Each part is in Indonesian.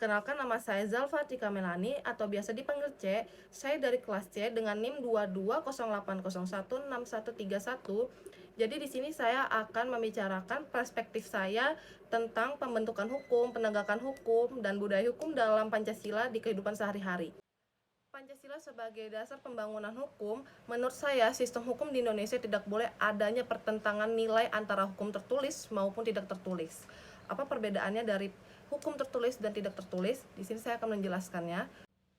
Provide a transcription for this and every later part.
Perkenalkan, nama saya Zalfa Tika Melani atau biasa dipanggil C. Saya dari kelas C dengan NIM 2208016131. Jadi di sini saya akan membicarakan perspektif saya tentang pembentukan hukum, penegakan hukum, dan budaya hukum dalam Pancasila di kehidupan sehari-hari. Pancasila sebagai dasar pembangunan hukum, menurut saya sistem hukum di Indonesia tidak boleh adanya pertentangan nilai antara hukum tertulis maupun tidak tertulis. Apa perbedaannya dari hukum tertulis dan tidak tertulis? Di sini saya akan menjelaskannya.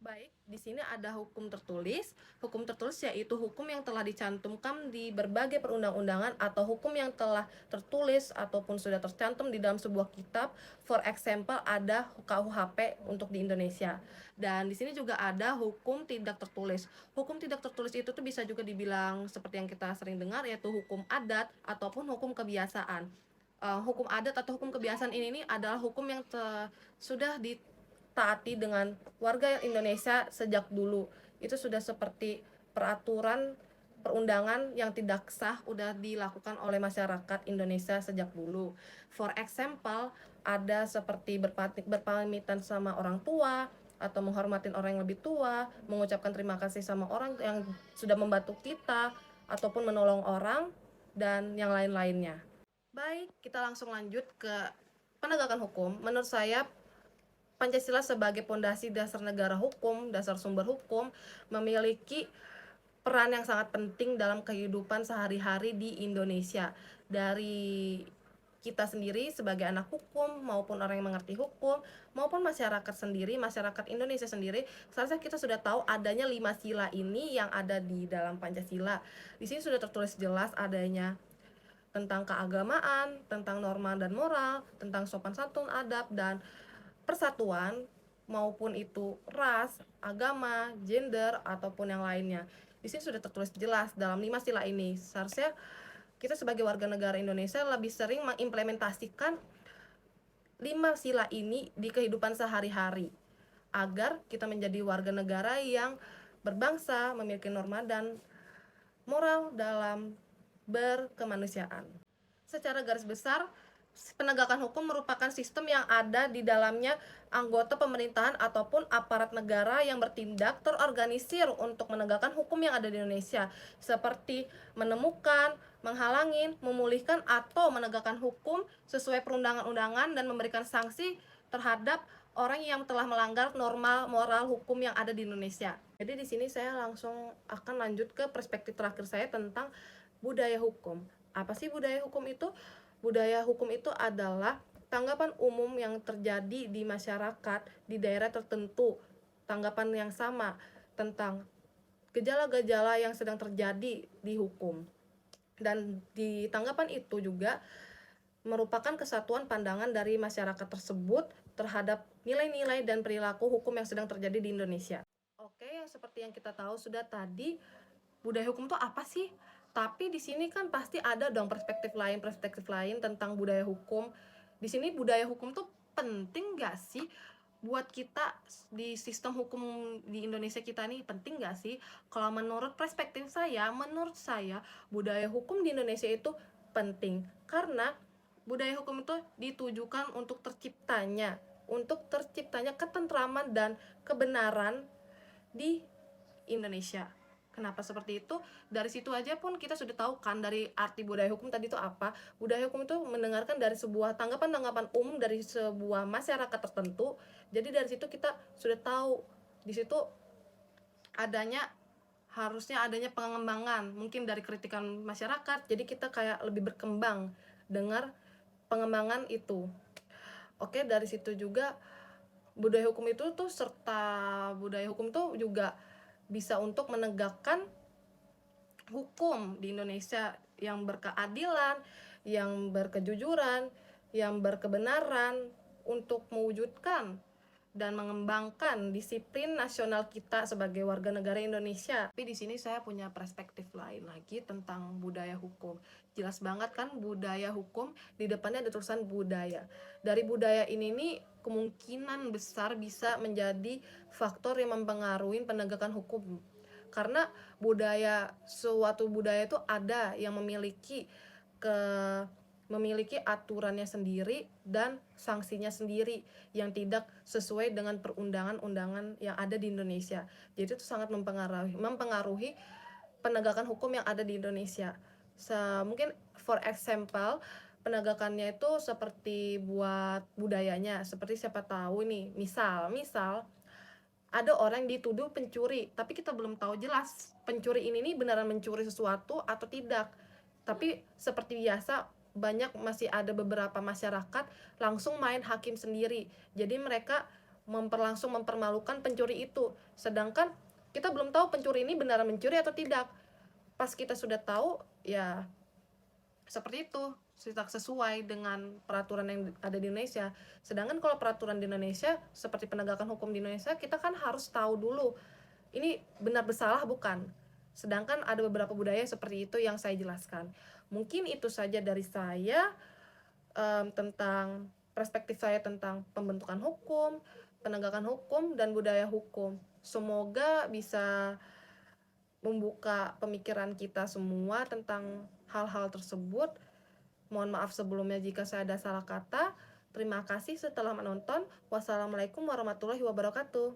Baik, di sini ada hukum tertulis. Hukum tertulis yaitu hukum yang telah dicantumkan di berbagai perundang-undangan atau hukum yang telah tertulis ataupun sudah tercantum di dalam sebuah kitab. For example, ada KUHP untuk di Indonesia. Dan di sini juga ada hukum tidak tertulis. Hukum tidak tertulis itu tuh bisa juga dibilang seperti yang kita sering dengar, yaitu hukum adat ataupun hukum kebiasaan. Hukum adat atau hukum kebiasaan ini adalah hukum yang sudah ditaati dengan warga Indonesia sejak dulu. Itu sudah seperti peraturan perundangan yang tidak sah udah dilakukan oleh masyarakat Indonesia sejak dulu. For example, ada seperti berpamitan sama orang tua atau menghormatin orang yang lebih tua, mengucapkan terima kasih sama orang yang sudah membantu kita ataupun menolong orang dan yang lain-lainnya. Baik, kita langsung lanjut ke penegakan hukum. Menurut saya, Pancasila sebagai pondasi dasar negara hukum, dasar sumber hukum, memiliki peran yang sangat penting dalam kehidupan sehari-hari di Indonesia. Dari kita sendiri sebagai anak hukum, maupun orang yang mengerti hukum, maupun masyarakat sendiri, masyarakat Indonesia sendiri, seharusnya kita sudah tahu adanya 5 sila ini yang ada di dalam Pancasila. Di sini sudah tertulis jelas adanya tentang keagamaan, tentang norma dan moral, tentang sopan santun, adab, dan persatuan, maupun itu ras, agama, gender, ataupun yang lainnya. Di sini sudah tertulis jelas dalam 5 sila ini. Seharusnya kita sebagai warga negara Indonesia lebih sering mengimplementasikan 5 sila ini di kehidupan sehari-hari, agar kita menjadi warga negara yang berbangsa, memiliki norma dan moral dalam berkemanusiaan. Secara garis besar, penegakan hukum merupakan sistem yang ada di dalamnya anggota pemerintahan ataupun aparat negara yang bertindak terorganisir untuk menegakkan hukum yang ada di Indonesia, seperti menemukan, menghalangi, memulihkan, atau menegakkan hukum sesuai perundang-undangan dan memberikan sanksi terhadap orang yang telah melanggar norma moral hukum yang ada di Indonesia. Jadi di sini saya langsung akan lanjut ke perspektif terakhir saya tentang budaya hukum. Apa sih budaya hukum itu? Budaya hukum itu adalah tanggapan umum yang terjadi di masyarakat di daerah tertentu, tanggapan yang sama tentang gejala-gejala yang sedang terjadi di hukum. Dan di tanggapan itu juga merupakan kesatuan pandangan dari masyarakat tersebut terhadap nilai-nilai dan perilaku hukum yang sedang terjadi di Indonesia. Oke, yang seperti yang kita tahu sudah tadi, budaya hukum itu apa sih? Tapi di sini kan pasti ada dong perspektif lain tentang budaya hukum. Di sini budaya hukum tuh penting gak sih buat kita di sistem hukum di Indonesia kita nih, penting gak sih? Kalau menurut perspektif saya, menurut saya budaya hukum di Indonesia itu penting karena budaya hukum itu ditujukan untuk terciptanya ketentraman dan kebenaran di Indonesia. Kenapa seperti itu? Dari situ aja pun kita sudah tahu kan dari arti budaya hukum tadi itu apa. Budaya hukum itu mendengarkan dari sebuah tanggapan-tanggapan umum dari sebuah masyarakat tertentu. Jadi dari situ kita sudah tahu di situ harusnya adanya pengembangan mungkin dari kritikan masyarakat. Jadi kita kayak lebih berkembang dengar pengembangan itu. Oke, dari situ juga budaya hukum itu tuh budaya hukum tuh juga bisa untuk menegakkan hukum di Indonesia yang berkeadilan, yang berkejujuran, yang berkebenaran untuk mewujudkan dan mengembangkan disiplin nasional kita sebagai warga negara Indonesia. Tapi di sini saya punya perspektif lain lagi tentang budaya hukum. Jelas banget kan budaya hukum, di depannya ada tulisan budaya. Dari budaya ini nih kemungkinan besar bisa menjadi faktor yang mempengaruhi penegakan hukum. Karena suatu budaya itu ada yang memiliki memiliki aturannya sendiri dan sanksinya sendiri yang tidak sesuai dengan perundangan-undangan yang ada di Indonesia. Jadi itu sangat mempengaruhi penegakan hukum yang ada di Indonesia. Mungkin for example, penegakannya itu seperti buat budayanya, seperti siapa tahu nih, misal ada orang yang dituduh pencuri, tapi kita belum tahu jelas pencuri ini nih beneran mencuri sesuatu atau tidak. Tapi seperti biasa, masih ada beberapa masyarakat langsung main hakim sendiri. Jadi mereka mempermalukan pencuri itu. Sedangkan kita belum tahu pencuri ini beneran mencuri atau tidak. Pas kita sudah tahu, ya seperti itu, tidak sesuai dengan peraturan yang ada di Indonesia. Sedangkan kalau peraturan di Indonesia seperti penegakan hukum di Indonesia, kita kan harus tahu dulu ini benar bersalah bukan. Sedangkan ada beberapa budaya seperti itu yang saya jelaskan. Mungkin itu saja dari saya tentang perspektif saya tentang pembentukan hukum, penegakan hukum, dan budaya hukum. Semoga bisa membuka pemikiran kita semua tentang hal-hal tersebut. Mohon maaf sebelumnya jika saya ada salah kata. Terima kasih setelah menonton. Wassalamualaikum warahmatullahi wabarakatuh.